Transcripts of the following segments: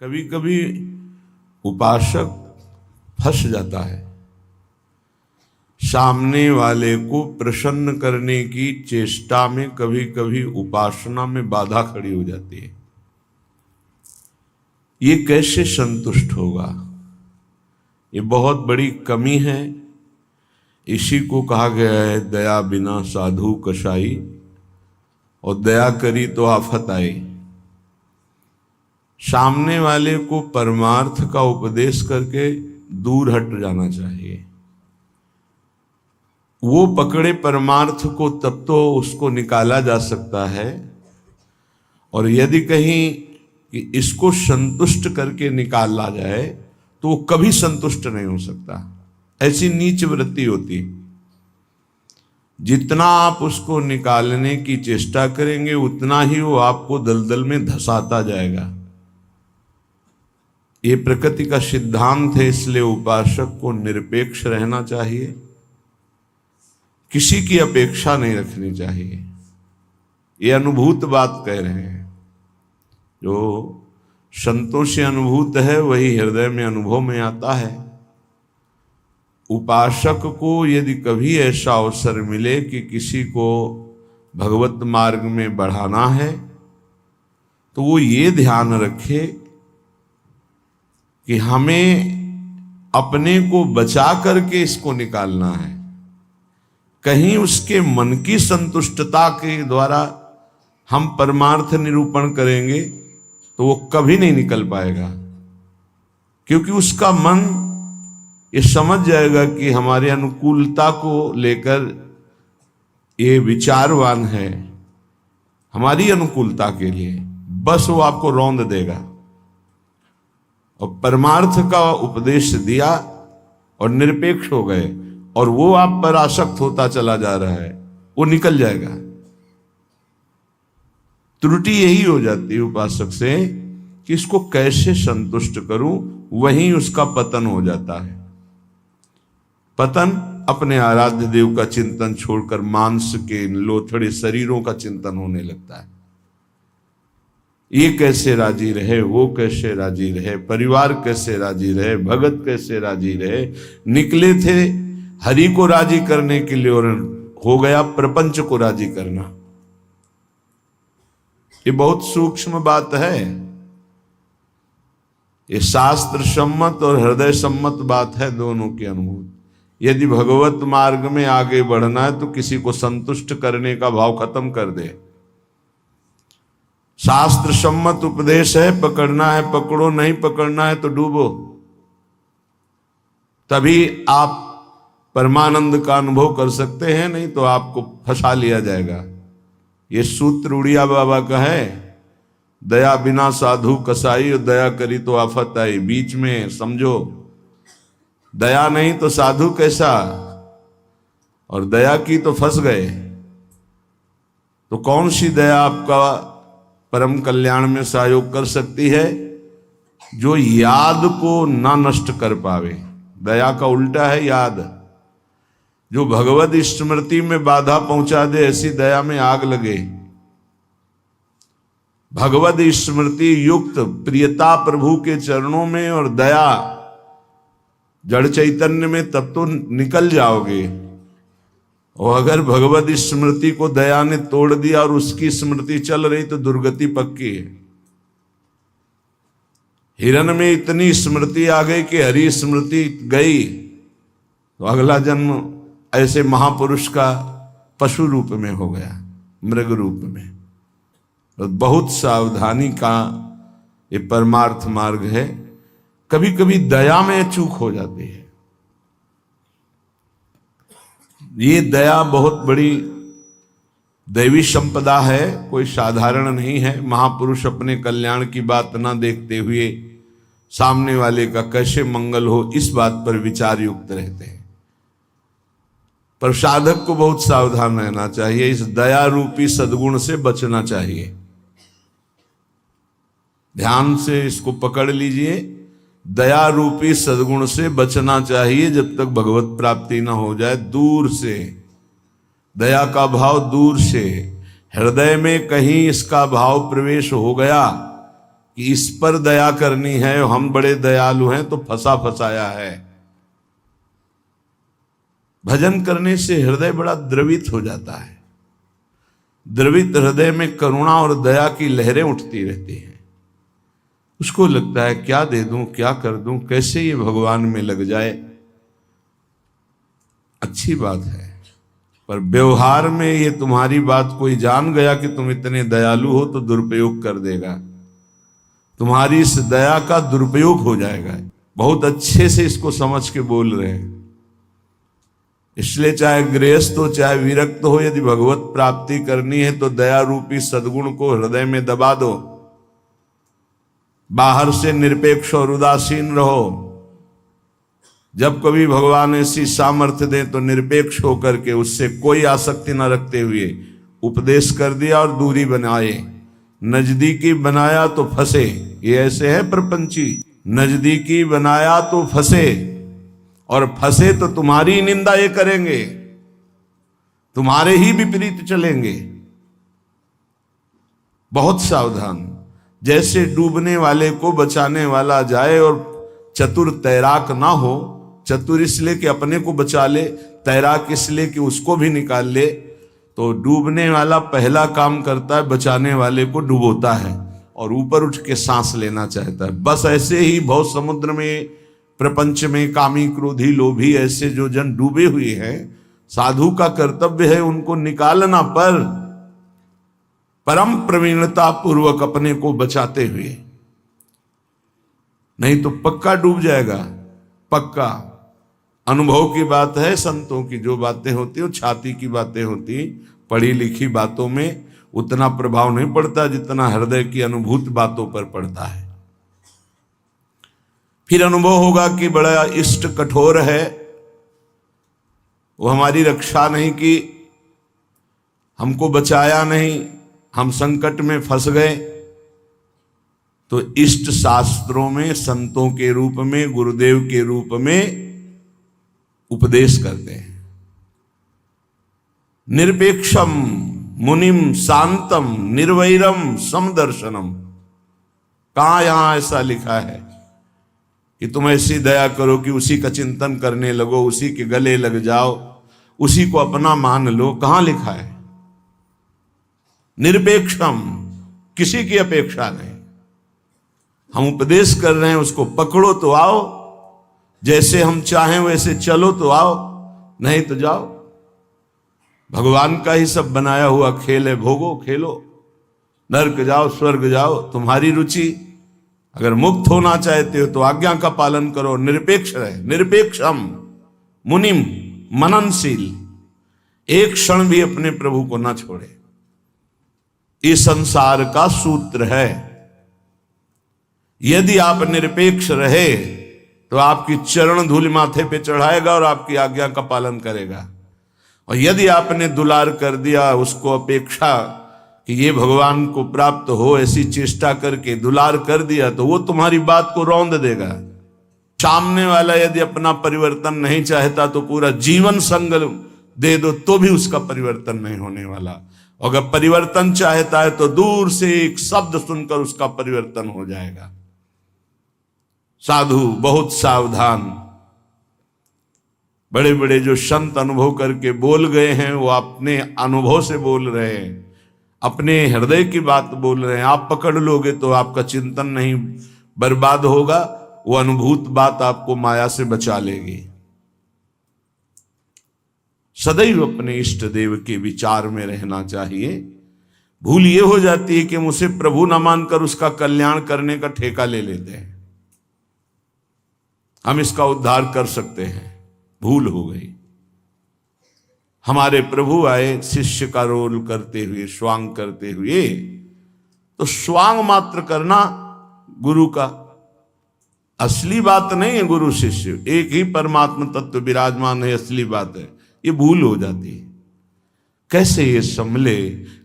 कभी कभी उपासक फंस जाता है। सामने वाले को प्रसन्न करने की चेष्टा में कभी कभी उपासना में बाधा खड़ी हो जाती है। ये कैसे संतुष्ट होगा? ये बहुत बड़ी कमी है। इसी को कहा गया है दया बिना साधु कसाई, और दया करी तो आफत आई। सामने वाले को परमार्थ का उपदेश करके दूर हट जाना चाहिए। वो पकड़े परमार्थ को तब तो उसको निकाला जा सकता है, और यदि कहीं कि इसको संतुष्ट करके निकाला जाए तो वो कभी संतुष्ट नहीं हो सकता। ऐसी नीच वृत्ति होती। जितना आप उसको निकालने की चेष्टा करेंगे उतना ही वो आपको दलदल में धंसाता जाएगा। ये प्रकृति का सिद्धांत है, इसलिए उपासक को निरपेक्ष रहना चाहिए, किसी की अपेक्षा नहीं रखनी चाहिए। ये अनुभूत बात कह रहे हैं। जो संतों से अनुभूत है वही हृदय में अनुभव में आता है। उपासक को यदि कभी ऐसा अवसर मिले कि किसी को भगवत मार्ग में बढ़ाना है तो वो ये ध्यान रखे कि हमें अपने को बचा करके इसको निकालना है। कहीं उसके मन की संतुष्टता के द्वारा हम परमार्थ निरूपण करेंगे तो वो कभी नहीं निकल पाएगा, क्योंकि उसका मन ये समझ जाएगा कि हमारे अनुकूलता को लेकर ये विचारवान है, हमारी अनुकूलता के लिए, बस वो आपको रौंद देगा। और परमार्थ का उपदेश दिया और निरपेक्ष हो गए और वो आप पर आसक्त होता चला जा रहा है, वो निकल जाएगा। त्रुटि यही हो जाती है उपासक से कि इसको कैसे संतुष्ट करूं, वहीं उसका पतन हो जाता है। पतन अपने आराध्य देव का चिंतन छोड़कर मांस के लोथड़े शरीरों का चिंतन होने लगता है। ये कैसे राजी रहे, वो कैसे राजी रहे, परिवार कैसे राजी रहे, भगत कैसे राजी रहे। निकले थे हरि को राजी करने के लिए और हो गया प्रपंच को राजी करना। ये बहुत सूक्ष्म बात है। ये शास्त्र सम्मत और हृदय सम्मत बात है, दोनों की अनुभूति। यदि भगवत मार्ग में आगे बढ़ना है तो किसी को संतुष्ट करने का भाव खत्म कर दे। शास्त्र सम्मत उपदेश है, पकड़ना है पकड़ो, नहीं पकड़ना है तो डूबो। तभी आप परमानंद का अनुभव कर सकते हैं, नहीं तो आपको फंसा लिया जाएगा। ये सूत्र उड़िया बाबा का है, दया बिना साधु कसाई और दया करी तो आफत आई। बीच में समझो, दया नहीं तो साधु कैसा, और दया की तो फंस गए। तो कौन सी दया आपका परम कल्याण में सहयोग कर सकती है? जो याद को ना नष्ट कर पावे। दया का उल्टा है याद। जो भगवत स्मृति में बाधा पहुंचा दे, ऐसी दया में आग लगे। भगवत स्मृति युक्त प्रियता प्रभु के चरणों में और दया जड़ चैतन्य में, तब तो निकल जाओगे। और अगर भगवत स्मृति को दया ने तोड़ दिया और उसकी स्मृति चल रही तो दुर्गति पक्की है। हिरण में इतनी स्मृति आ गई कि हरि स्मृति गई तो अगला जन्म ऐसे महापुरुष का पशु रूप में हो गया, मृग रूप में। तो बहुत सावधानी का ये परमार्थ मार्ग है। कभी कभी दया में चूक हो जाती है। ये दया बहुत बड़ी दैवी संपदा है, कोई साधारण नहीं है। महापुरुष अपने कल्याण की बात ना देखते हुए सामने वाले का कैसे मंगल हो, इस बात पर विचार युक्त रहते हैं। पर साधक को बहुत सावधान रहना चाहिए। इस दया रूपी सद्गुण से बचना चाहिए। ध्यान से इसको पकड़ लीजिए। दया रूपी सद्गुण से बचना चाहिए जब तक भगवत प्राप्ति ना हो जाए। दूर से दया का भाव, दूर से हृदय में कहीं इसका भाव प्रवेश हो गया कि इस पर दया करनी है, हम बड़े दयालु हैं, तो फंसा फंसाया है। भजन करने से हृदय बड़ा द्रवित हो जाता है। द्रवित हृदय में करुणा और दया की लहरें उठती रहती हैं। उसको लगता है क्या दे दूं, क्या कर दूं, कैसे ये भगवान में लग जाए। अच्छी बात है, पर व्यवहार में ये तुम्हारी बात कोई जान गया कि तुम इतने दयालु हो तो दुरुपयोग कर देगा, तुम्हारी इस दया का दुरुपयोग हो जाएगा। बहुत अच्छे से इसको समझ के बोल रहे हैं। इसलिए चाहे गृहस्थ हो चाहे विरक्त हो, यदि भगवत प्राप्ति करनी है तो दया रूपी सद्गुण को हृदय में दबा दो। बाहर से निरपेक्ष और उदासीन रहो। जब कभी भगवान ऐसी सामर्थ्य दें तो निरपेक्ष होकर के उससे कोई आसक्ति न रखते हुए उपदेश कर दिया और दूरी बनाए। नजदीकी बनाया तो फंसे, ये ऐसे है प्रपंची। नजदीकी बनाया तो फंसे, और फंसे तो तुम्हारी निंदा ये करेंगे, तुम्हारे ही विपरीत चलेंगे। बहुत सावधान। जैसे डूबने वाले को बचाने वाला जाए और चतुर तैराक ना हो, चतुर इसलिए कि अपने को बचा ले, तैराक इसलिए कि उसको भी निकाल ले, तो डूबने वाला पहला काम करता है बचाने वाले को डुबोता है और ऊपर उठ के सांस लेना चाहता है। बस ऐसे ही बहुत समुद्र में, प्रपंच में कामी क्रोधी लोभी ऐसे जो जन डूबे हुए हैं, साधु का कर्तव्य है उनको निकालना, पर परम प्रवीणता पूर्वक अपने को बचाते हुए, नहीं तो पक्का डूब जाएगा। पक्का अनुभव की बात है। संतों की जो बातें होती है छाती की बातें होती, पढ़ी लिखी बातों में उतना प्रभाव नहीं पड़ता जितना हृदय की अनुभूत बातों पर पड़ता है। फिर अनुभव होगा कि बड़ा इष्ट कठोर है, वो हमारी रक्षा नहीं की, हमको बचाया नहीं, हम संकट में फंस गए। तो इष्ट शास्त्रों में संतों के रूप में, गुरुदेव के रूप में उपदेश करते हैं। निरपेक्षम मुनिम शांतम निर्वैरम समदर्शनम। कहां यहां ऐसा लिखा है कि तुम ऐसी दया करो कि उसी का चिंतन करने लगो, उसी के गले लग जाओ, उसी को अपना मान लो? कहां लिखा है? निरपेक्षम, किसी की अपेक्षा नहीं। हम उपदेश कर रहे हैं, उसको पकड़ो तो आओ, जैसे हम चाहें वैसे चलो तो आओ, नहीं तो जाओ। भगवान का ही सब बनाया हुआ खेल है, भोगो खेलो, नरक जाओ स्वर्ग जाओ, तुम्हारी रुचि। अगर मुक्त होना चाहते हो तो आज्ञा का पालन करो, निरपेक्ष रहे। निरपेक्षम मुनिम, मननशील, एक क्षण भी अपने प्रभु को ना छोड़े। इस संसार का सूत्र है। यदि आप निरपेक्ष रहे तो आपकी चरण धूल माथे पे चढ़ाएगा और आपकी आज्ञा का पालन करेगा। और यदि आपने दुलार कर दिया, उसको अपेक्षा कि ये भगवान को प्राप्त हो, ऐसी चेष्टा करके दुलार कर दिया, तो वो तुम्हारी बात को रौंद देगा। सामने वाला यदि अपना परिवर्तन नहीं चाहता तो पूरा जीवन संग दे दो तो भी उसका परिवर्तन नहीं होने वाला। अगर परिवर्तन चाहता है तो दूर से एक शब्द सुनकर उसका परिवर्तन हो जाएगा। साधु बहुत सावधान। बड़े बड़े जो संत अनुभव करके बोल गए हैं, वो अपने अनुभव से बोल रहे हैं, अपने हृदय की बात बोल रहे हैं। आप पकड़ लोगे तो आपका चिंतन नहीं बर्बाद होगा, वो अनुभूत बात आपको माया से बचा लेगी। सदैव अपने इष्ट देव के विचार में रहना चाहिए। भूल ये हो जाती है कि हम उसे प्रभु न मानकर उसका कल्याण करने का ठेका ले लेते हैं। हम इसका उद्धार कर सकते हैं, भूल हो गई। हमारे प्रभु आए शिष्य का रोल करते हुए, स्वांग करते हुए, तो स्वांग मात्र करना गुरु का असली बात नहीं है। गुरु शिष्य एक ही परमात्मा तत्व विराजमान है, असली बात है। ये भूल हो जाती है। कैसे ये संभले,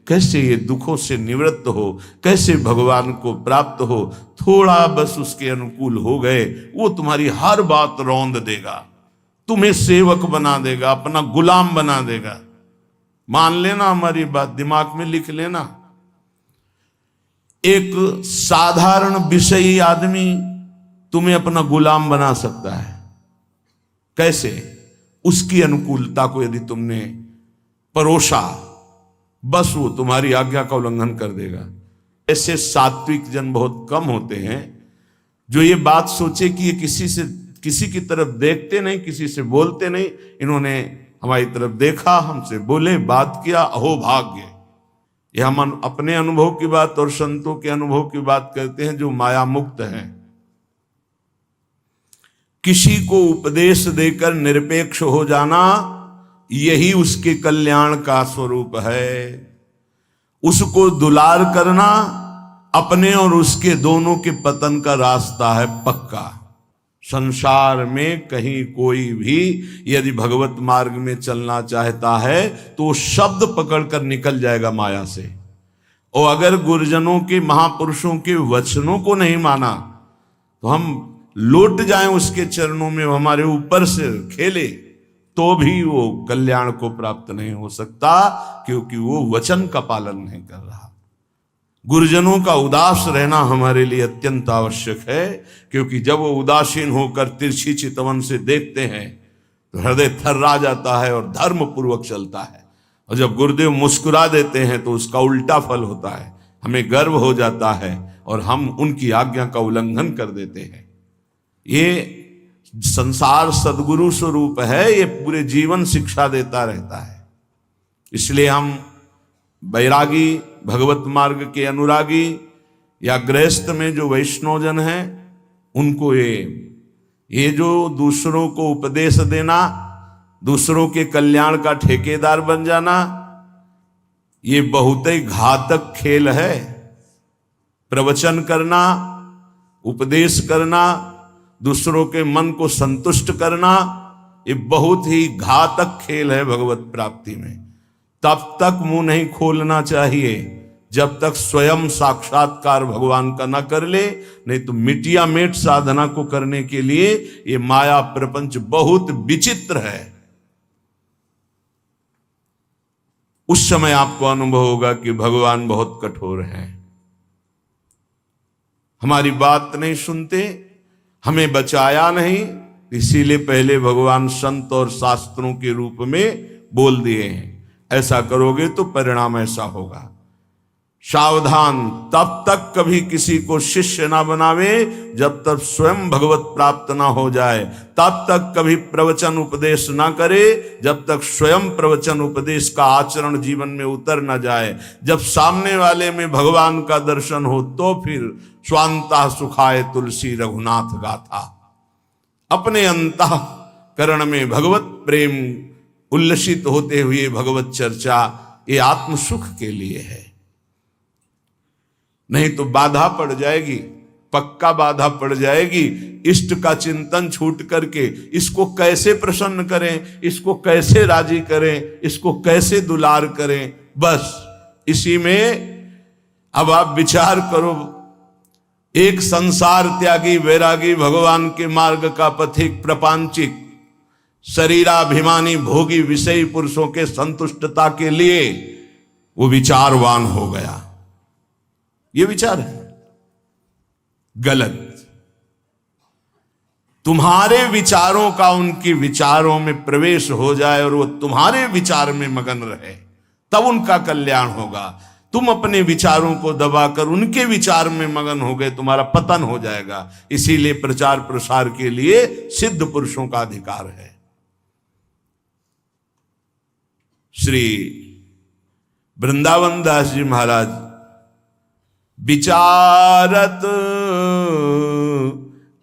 कैसे ये दुखों से निवृत्त हो, कैसे भगवान को प्राप्त हो। थोड़ा बस उसके अनुकूल हो गए, वो तुम्हारी हर बात रौंद देगा, तुम्हें सेवक बना देगा, अपना गुलाम बना देगा। मान लेना हमारी बात, दिमाग में लिख लेना। एक साधारण विषयी आदमी तुम्हें अपना गुलाम बना सकता है। कैसे? उसकी अनुकूलता को यदि तुमने परोसा, बस वो तुम्हारी आज्ञा का उल्लंघन कर देगा। ऐसे सात्विक जन बहुत कम होते हैं जो ये बात सोचे कि ये किसी की तरफ देखते नहीं, किसी से बोलते नहीं, इन्होंने हमारी तरफ देखा, हमसे बोले, बात किया, अहो भाग्य। यह हम अपने अनुभव की बात और संतों के अनुभव की बात करते हैं जो माया मुक्त हैं। किसी को उपदेश देकर निरपेक्ष हो जाना, यही उसके कल्याण का स्वरूप है। उसको दुलार करना अपने और उसके दोनों के पतन का रास्ता है पक्का। संसार में कहीं कोई भी यदि भगवत मार्ग में चलना चाहता है तो वो शब्द पकड़कर निकल जाएगा माया से। और अगर गुरुजनों के, महापुरुषों के वचनों को नहीं माना तो हम लौट जाएं उसके चरणों में, हमारे ऊपर से खेले, तो भी वो कल्याण को प्राप्त नहीं हो सकता, क्योंकि वो वचन का पालन नहीं कर रहा। गुरुजनों का उदास रहना हमारे लिए अत्यंत आवश्यक है, क्योंकि जब वो उदासीन होकर तिरछी चितवन से देखते हैं तो हृदय थर्रा जाता है और धर्म पूर्वक चलता है। और जब गुरुदेव मुस्कुरा देते हैं तो उसका उल्टा फल होता है, हमें गर्व हो जाता है और हम उनकी आज्ञा का उल्लंघन कर देते हैं। ये संसार सद्गुरु स्वरूप है, ये पूरे जीवन शिक्षा देता रहता है। इसलिए हम बैरागी, भगवत मार्ग के अनुरागी या गृहस्थ में जो वैष्णवजन हैं, उनको ये जो दूसरों को उपदेश देना, दूसरों के कल्याण का ठेकेदार बन जाना, ये बहुत ही घातक खेल है। प्रवचन करना, उपदेश करना, दूसरों के मन को संतुष्ट करना, ये बहुत ही घातक खेल है भगवत प्राप्ति में। तब तक मुंह नहीं खोलना चाहिए जब तक स्वयं साक्षात्कार भगवान का न कर ले, नहीं तो मिटिया मेट साधना को करने के लिए ये माया प्रपंच बहुत विचित्र है। उस समय आपको अनुभव होगा कि भगवान बहुत कठोर हैं, हमारी बात नहीं सुनते, हमें बचाया नहीं, इसीलिए पहले भगवान संत और शास्त्रों के रूप में बोल दिए हैं, ऐसा करोगे तो परिणाम ऐसा होगा। सावधान, तब तक कभी किसी को शिष्य ना बनावे जब तक स्वयं भगवत प्राप्त ना हो जाए। तब तक कभी प्रवचन उपदेश ना करे जब तक स्वयं प्रवचन उपदेश का आचरण जीवन में उतर ना जाए। जब सामने वाले में भगवान का दर्शन हो तो फिर स्वांतः सुखाय तुलसी रघुनाथ गाथा। अपने अंतःकरण में भगवत प्रेम उल्लसित होते हुए भगवत चर्चा, ये आत्म सुख के लिए है। नहीं तो बाधा पड़ जाएगी, पक्का बाधा पड़ जाएगी। इष्ट का चिंतन छूट करके इसको कैसे प्रसन्न करें, इसको कैसे राजी करें, इसको कैसे दुलार करें, बस इसी में अब आप विचार करो। एक संसार त्यागी वैरागी भगवान के मार्ग का पथिक प्रपंचिक शरीराभिमानी भोगी विषयी पुरुषों के संतुष्टता के लिए वो विचारवान हो गया। ये विचार है गलत। तुम्हारे विचारों का उनके विचारों में प्रवेश हो जाए और वो तुम्हारे विचार में मगन रहे, तब उनका कल्याण होगा। तुम अपने विचारों को दबाकर उनके विचार में मगन हो गए, तुम्हारा पतन हो जाएगा। इसीलिए प्रचार प्रसार के लिए सिद्ध पुरुषों का अधिकार है। श्री वृंदावन दास जी महाराज विचारत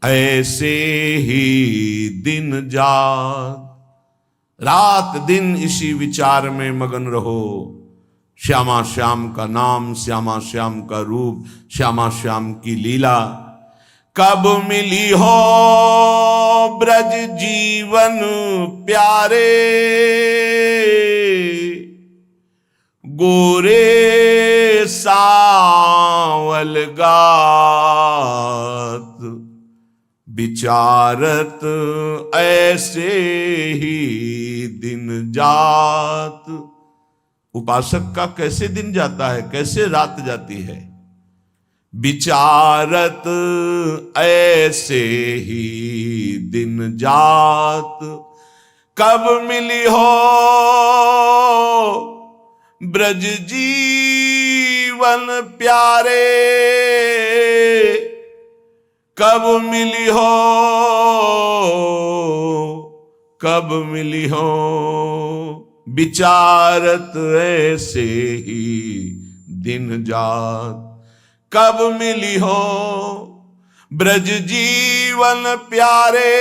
ऐसे ही दिन जात, रात दिन इसी विचार में मगन रहो। श्यामा श्याम का नाम, श्यामा श्याम का रूप, श्यामा श्याम की लीला। कब मिली हो ब्रज जीवन प्यारे, गोरे सावल गात। विचारत ऐसे ही दिन जात। उपासक का कैसे दिन जाता है, कैसे रात जाती है। विचारत ऐसे ही दिन जात, कब मिली हो ब्रज जीवन प्यारे, कब मिली हो, कब मिली हो, विचारत ऐसे ही दिन जात, कब मिली हो ब्रज जीवन प्यारे,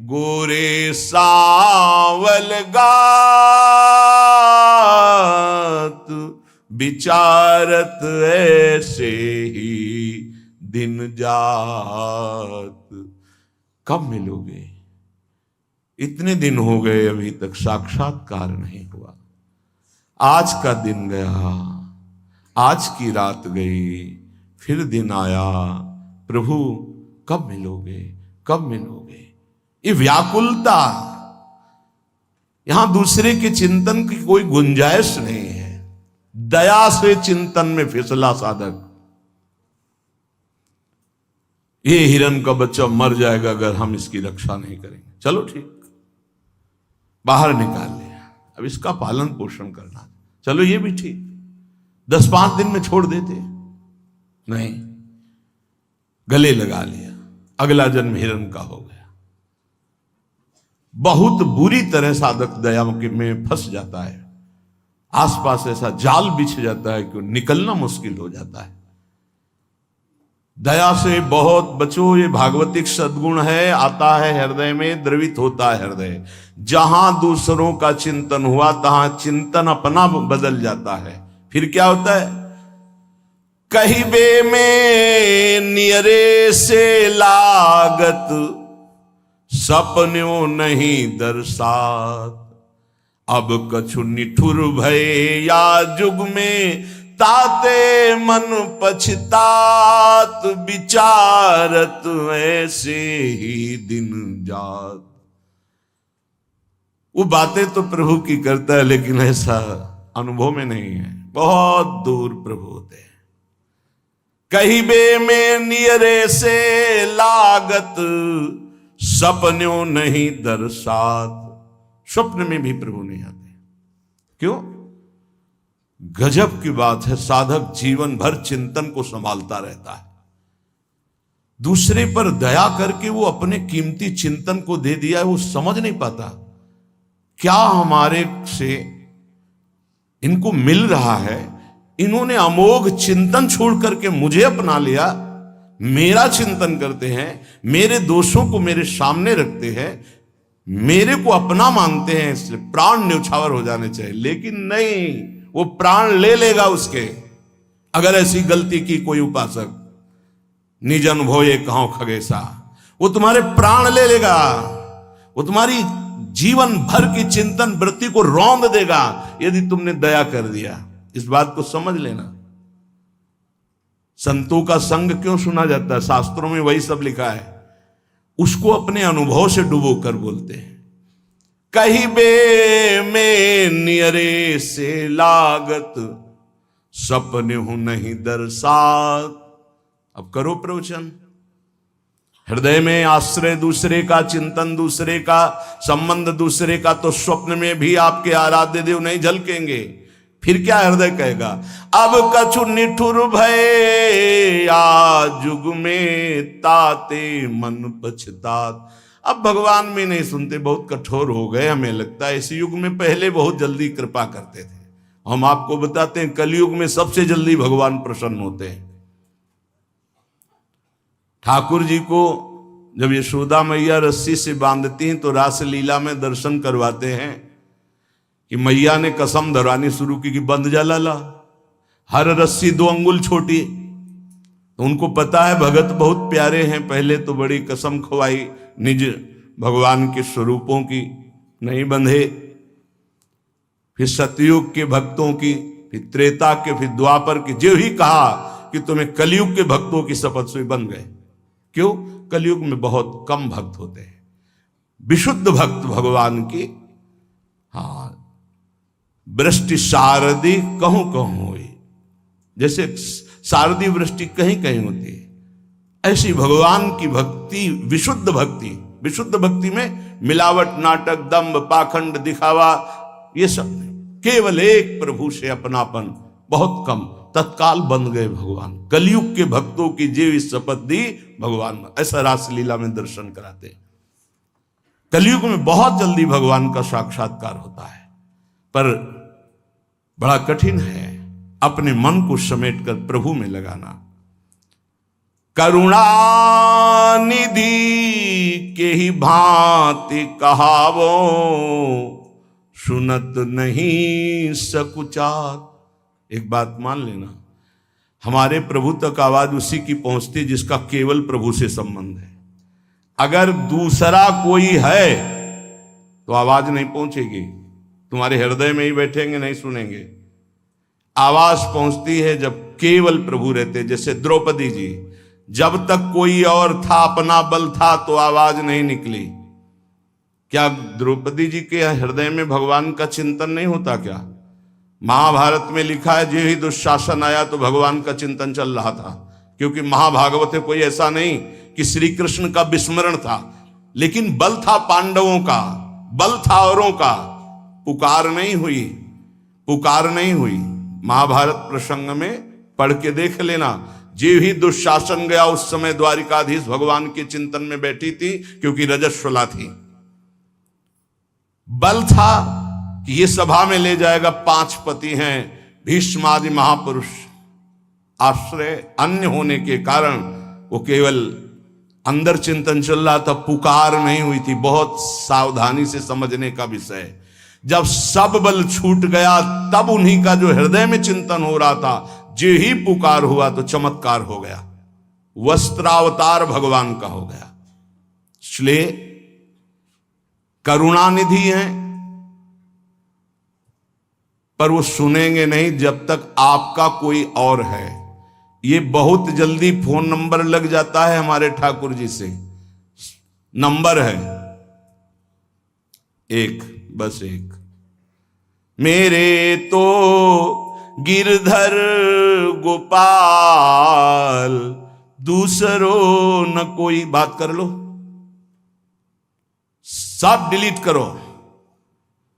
गोरे सावल गात, विचारत ऐसे ही दिन जात। कब मिलोगे? इतने दिन हो गए अभी तक साक्षात्कार नहीं हुआ। आज का दिन गया, आज की रात गई, फिर दिन आया, प्रभु कब मिलोगे, कब मिलोगे? ये व्याकुलता, यहां दूसरे के चिंतन की कोई गुंजाइश नहीं है। दया से चिंतन में फिसला साधक। ये हिरण का बच्चा मर जाएगा अगर हम इसकी रक्षा नहीं करेंगे। चलो ठीक, बाहर निकाल लिया, अब इसका पालन पोषण करना, चलो ये भी ठीक। 10-5 दिन में छोड़ देते, नहीं, गले लगा लिया, अगला जन्म हिरण का हो गया। बहुत बुरी तरह साधक दया में फंस जाता है। आसपास ऐसा जाल बिछ जाता है कि निकलना मुश्किल हो जाता है। दया से बहुत बचो, ये भागवतिक सद्गुण है, आता है हृदय में, द्रवित होता है हृदय। जहां दूसरों का चिंतन हुआ तहां चिंतन अपना बदल जाता है। फिर क्या होता है? कहिबे में नियरे से लागत, सपन्यों नहीं दर्शात, अब कछु निठुर भय या जुग में, ताते मन पछतात, विचारत ऐसे ही दिन जात। वो बातें तो प्रभु की करता है, लेकिन ऐसा अनुभव में नहीं है। बहुत दूर प्रभु होते हैं। कहिबे में नियरे से लागत, सपन्यों नहीं दर्शात। स्वप्न में भी प्रभु नहीं आते। क्यों? गजब की बात है, साधक जीवन भर चिंतन को संभालता रहता है। दूसरे पर दया करके वो अपने कीमती चिंतन को दे दिया है, वो समझ नहीं पाता क्या हमारे से इनको मिल रहा है। इन्होंने अमोघ चिंतन छोड़ करके मुझे अपना लिया, मेरा चिंतन करते हैं, मेरे दोषों को मेरे सामने रखते हैं, मेरे को अपना मानते हैं, इसलिए प्राण न्यौछावर हो जाने चाहिए। लेकिन नहीं, वो प्राण ले लेगा उसके, अगर ऐसी गलती की कोई उपासक। निज अनुभव कहो खगेसा, वो तुम्हारे प्राण ले लेगा, वो तुम्हारी जीवन भर की चिंतन वृत्ति को रौंद देगा यदि तुमने दया कर दिया। इस बात को समझ लेना। संतों का संग क्यों सुना जाता है? शास्त्रों में वही सब लिखा है। उसको अपने अनुभव से डुबो कर बोलते हैं। कहिबे में नियरे से लागत, सपने हूं नहीं दर्शात। अब करो प्रवचन। हृदय में आश्रय दूसरे का, चिंतन दूसरे का, संबंध दूसरे का, तो स्वप्न में भी आपके आराध्य देव नहीं झलकेंगे। फिर क्या हृदय कहेगा? अब कछु निठुर भय या जुग में, ताते मन पछतात। अब भगवान में नहीं सुनते, बहुत कठोर हो गए। हमें लगता है इस युग में, पहले बहुत जल्दी कृपा करते थे। हम आपको बताते हैं कलयुग में सबसे जल्दी भगवान प्रसन्न होते हैं। ठाकुर जी को जब यशोदा मैया रस्सी से बांधती हैं तो रास लीला में दर्शन करवाते हैं कि मैया ने कसम धरवानी शुरू की कि बंध जा लाला, हर रस्सी 2 अंगुल छोटी। तो उनको पता है भगत बहुत प्यारे हैं। पहले तो बड़ी कसम खवाई निज भगवान के स्वरूपों की, नहीं बंधे। फिर सतयुग के भक्तों की, फिर त्रेता के, फिर द्वापर की। जो ही कहा कि तुम्हें कलयुग के भक्तों की शपथ से बन गए। क्यों? कलयुग में बहुत कम भक्त होते हैं। विशुद्ध भक्त भगवान की, हाँ, वृष्टि शारदी कहूं कहूं हुई, जैसे शारदीय वृष्टि कहीं कहीं होती है, ऐसी भगवान की भक्ति, विशुद्ध भक्ति। विशुद्ध भक्ति में मिलावट, नाटक, दंभ, पाखंड, दिखावा, ये सब नहीं। केवल एक प्रभु से अपनापन, बहुत कम, तत्काल बन गए भगवान। कलयुग के भक्तों की जीव शपथ दी भगवान, ऐसा रासलीला में दर्शन कराते। कलयुग में बहुत जल्दी भगवान का साक्षात्कार होता है, पर बड़ा कठिन है अपने मन को समेट कर प्रभु में लगाना। करुणा निधि के ही भांति कहावो, सुनत नहीं सकुचार। एक बात मान लेना, हमारे प्रभु तक आवाज उसी की पहुंचती जिसका केवल प्रभु से संबंध है। अगर दूसरा कोई है तो आवाज नहीं पहुंचेगी, तुम्हारे हृदय में ही बैठेंगे, नहीं सुनेंगे। आवाज पहुंचती है जब केवल प्रभु रहते। जैसे द्रौपदी जी, जब तक कोई और था, अपना बल था, तो आवाज नहीं निकली। क्या द्रौपदी जी के हृदय में भगवान का चिंतन नहीं होता क्या? महाभारत में लिखा है, जो ही दुशासन आया तो भगवान का चिंतन चल रहा था, क्योंकि महाभागवत में कोई ऐसा नहीं कि श्री कृष्ण का विस्मरण था, लेकिन बल था पांडवों का, बल था औरों का। पुकार नहीं हुई, पुकार नहीं हुई। महाभारत प्रसंग में पढ़ के देख लेना, जो ही दुशासन गया उस समय द्वारिकाधीश भगवान के चिंतन में बैठी थी, क्योंकि रजस्वला थी। बल था कि ये सभा में ले जाएगा, 5 पति हैं, भीष्म आदि महापुरुष, आश्रय अन्य होने के कारण वो केवल अंदर चिंतन चल रहा था, पुकार नहीं हुई थी। बहुत सावधानी से समझने का विषय। जब सब बल छूट गया तब उन्हीं का जो हृदय में चिंतन हो रहा था, जो ही पुकार हुआ तो चमत्कार हो गया, वस्त्रावतार भगवान का हो गया। इसलिए करुणानिधि हैं, पर वो सुनेंगे नहीं जब तक आपका कोई और है। ये बहुत जल्दी फोन नंबर लग जाता है हमारे ठाकुर जी से। नंबर है एक, बस एक। मेरे तो गिरधर गोपाल, दूसरों न कोई। बात कर लो, सब डिलीट करो।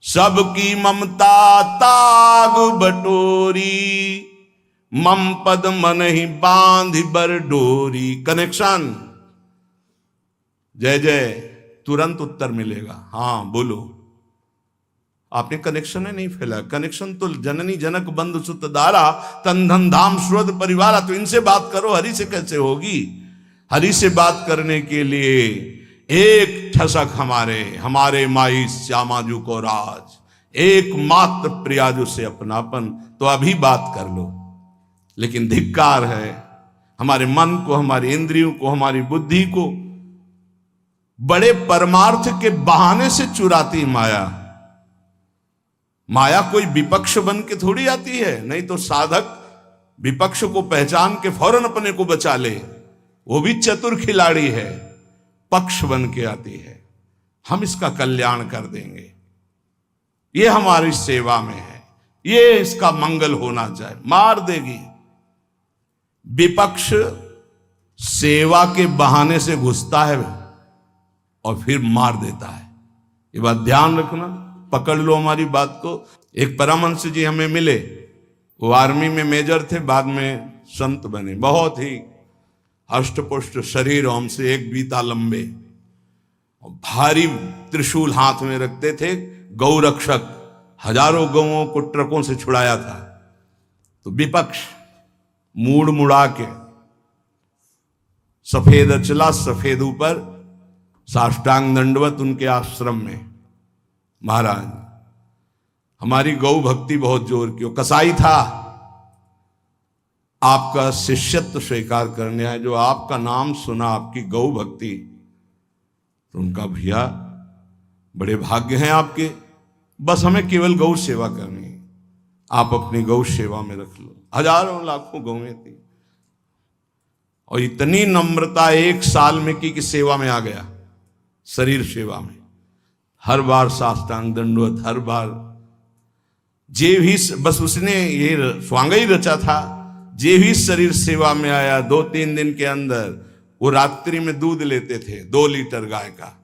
सबकी ममता ताग बटोरी, मम पद मन ही बांध बर डोरी। कनेक्शन, जय जय, तुरंत उत्तर मिलेगा। हाँ बोलो, आपने कनेक्शन नहीं फैला। कनेक्शन तो जननी जनक बंधु सुत दारा, तन धन धाम सुरत परिवारा। तो इनसे बात करो, हरि से कैसे होगी? हरि से बात करने के लिए एक ठसक हमारे माई श्यामाजू को राज, एकमात्र प्रियाजू से अपनापन। तो अभी बात कर लो। लेकिन धिक्कार है हमारे मन को, हमारी इंद्रियों को, हमारी बुद्धि को बड़े परमार्थ के बहाने से चुराती माया। माया कोई विपक्ष बन के थोड़ी आती है, नहीं तो साधक विपक्ष को पहचान के फौरन अपने को बचा ले, वो भी चतुर खिलाड़ी है। पक्ष बन के आती है, हम इसका कल्याण कर देंगे, ये हमारी सेवा में है, ये इसका मंगल होना चाहिए। मार देगी। विपक्ष सेवा के बहाने से घुसता है और फिर मार देता है। ये बात ध्यान रखना, पकड़ लो हमारी बात को। एक परमहंस जी हमें मिले, वो आर्मी में मेजर थे, बाद में संत बने। बहुत ही अष्टपुष्ट शरीर, हमसे एक बीता लंबे, और भारी त्रिशूल हाथ में रखते थे। गौ रक्षक, हजारों गौओं को ट्रकों से छुड़ाया था। तो विपक्ष मूड़ मुड़ा के, सफेद अचला सफेद ऊपर, साष्टांग दंडवत उनके आश्रम में। महाराज हमारी गौ भक्ति बहुत जोर की। वो कसाई था, आपका शिष्यत्व स्वीकार करने आए, जो आपका नाम सुना, आपकी गौ भक्ति, तो उनका भैया बड़े भाग्य हैं आपके, बस हमें केवल गौ सेवा करनी है, आप अपनी गौ सेवा में रख लो। हजारों लाखों गौएं थी, और इतनी नम्रता 1 साल में की कि सेवा में आ गया, शरीर सेवा में। हर बार साष्टांग दंडवत, हर बार जे भी, बस उसने ये स्वांग ही रचा था, जे भी शरीर सेवा में आया 2-3 दिन के अंदर वो रात्रि में दूध लेते थे 2 लीटर गाय का,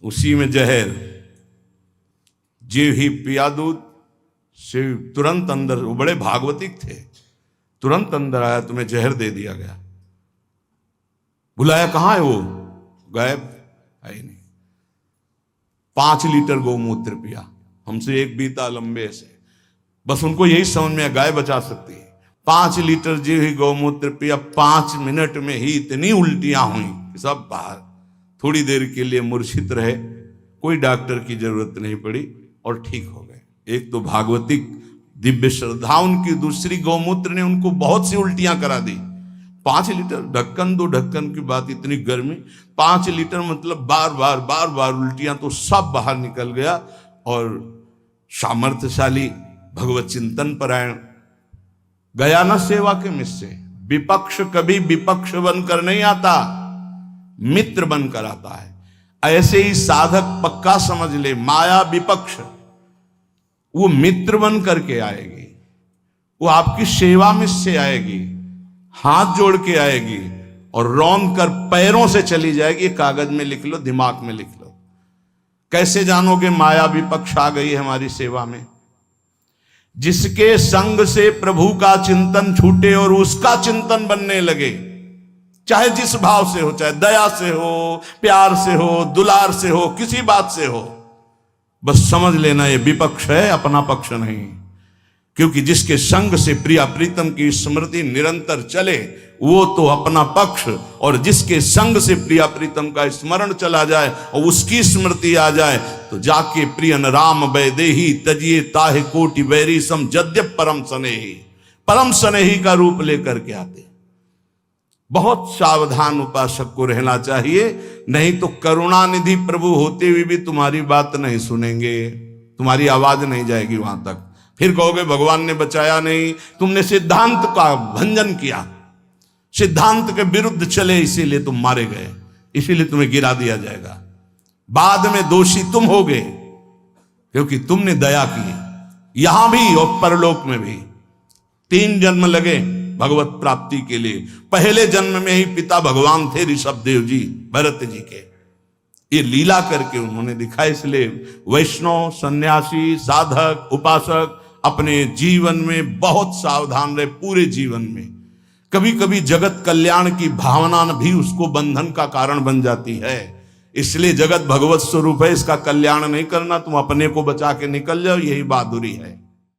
उसी में जहर, जे ही पिया दूध से तुरंत अंदर, वो बड़े भागवतिक थे, तुरंत अंदर आया, तुम्हें जहर दे दिया गया। बुलाया, कहां है वो? गायब, है ही नहीं। 5 लीटर गौमूत्र पिया, हमसे एक बीता लंबे से, बस उनको यही समझ में गाय बचा सकती है। 5 लीटर जो ही गौमूत्र पिया, 5 मिनट में ही इतनी उल्टियां हुई कि सब बाहर। थोड़ी देर के लिए मूर्छित रहे, कोई डॉक्टर की जरूरत नहीं पड़ी और ठीक हो गए। एक तो भागवतिक दिव्य श्रद्धा उनकी, दूसरी गौमूत्र ने उनको बहुत सी उल्टियां करा दी। 5 लीटर, ढक्कन 2 ढक्कन की बात, इतनी गर्मी, 5 लीटर मतलब बार बार उल्टियां, तो सब बाहर निकल गया। और सामर्थ्यशाली भगवत चिंतन परायण गया न सेवा के मिस से। विपक्ष कभी विपक्ष बनकर नहीं आता, मित्र बनकर आता है। ऐसे ही साधक पक्का समझ ले, माया विपक्ष, वो मित्र बन करके आएगी, वो आपकी सेवा में से आएगी, हाथ जोड़ के आएगी और रौंद कर पैरों से चली जाएगी। कागज में लिख लो, दिमाग में लिख लो। कैसे जानोगे माया विपक्ष आ गई हमारी सेवा में? जिसके संग से प्रभु का चिंतन छूटे और उसका चिंतन बनने लगे, चाहे जिस भाव से हो, चाहे दया से हो, प्यार से हो, दुलार से हो, किसी बात से हो, बस समझ लेना ये विपक्ष है, अपना पक्ष नहीं। क्योंकि जिसके संग से प्रिया प्रीतम की स्मृति निरंतर चले वो तो अपना पक्ष, और जिसके संग से प्रिया प्रीतम का स्मरण चला जाए और उसकी स्मृति आ जाए तो जाके प्रियन राम वैदेही तजिए ताहे कोटि बैरी सम जद्यप परम स्नेही, परम स्नेही का रूप लेकर के आते। बहुत सावधान उपासक को रहना चाहिए, नहीं तो करुणानिधि प्रभु होते हुए भी तुम्हारी बात नहीं सुनेंगे, तुम्हारी आवाज नहीं जाएगी वहां तक। फिर कहोगे भगवान ने बचाया नहीं, तुमने सिद्धांत का भंजन किया, सिद्धांत के विरुद्ध चले, इसीलिए तुम मारे गए, इसीलिए तुम्हें गिरा दिया जाएगा। बाद में दोषी तुम होगे क्योंकि तुमने दया की, यहां भी और परलोक में भी। 3 जन्म लगे भगवत प्राप्ति के लिए। पहले जन्म में ही पिता भगवान थे ऋषभ देव जी, भरत जी के। ये लीला करके उन्होंने दिखा। इसलिए वैष्णव, सन्यासी, साधक, उपासक अपने जीवन में बहुत सावधान रहे, पूरे जीवन में। कभी कभी जगत कल्याण की भावना भी उसको बंधन का कारण बन जाती है। इसलिए जगत भगवत स्वरूप है, इसका कल्याण नहीं करना, तुम अपने को बचा के निकल जाओ, यही बहादुरी है।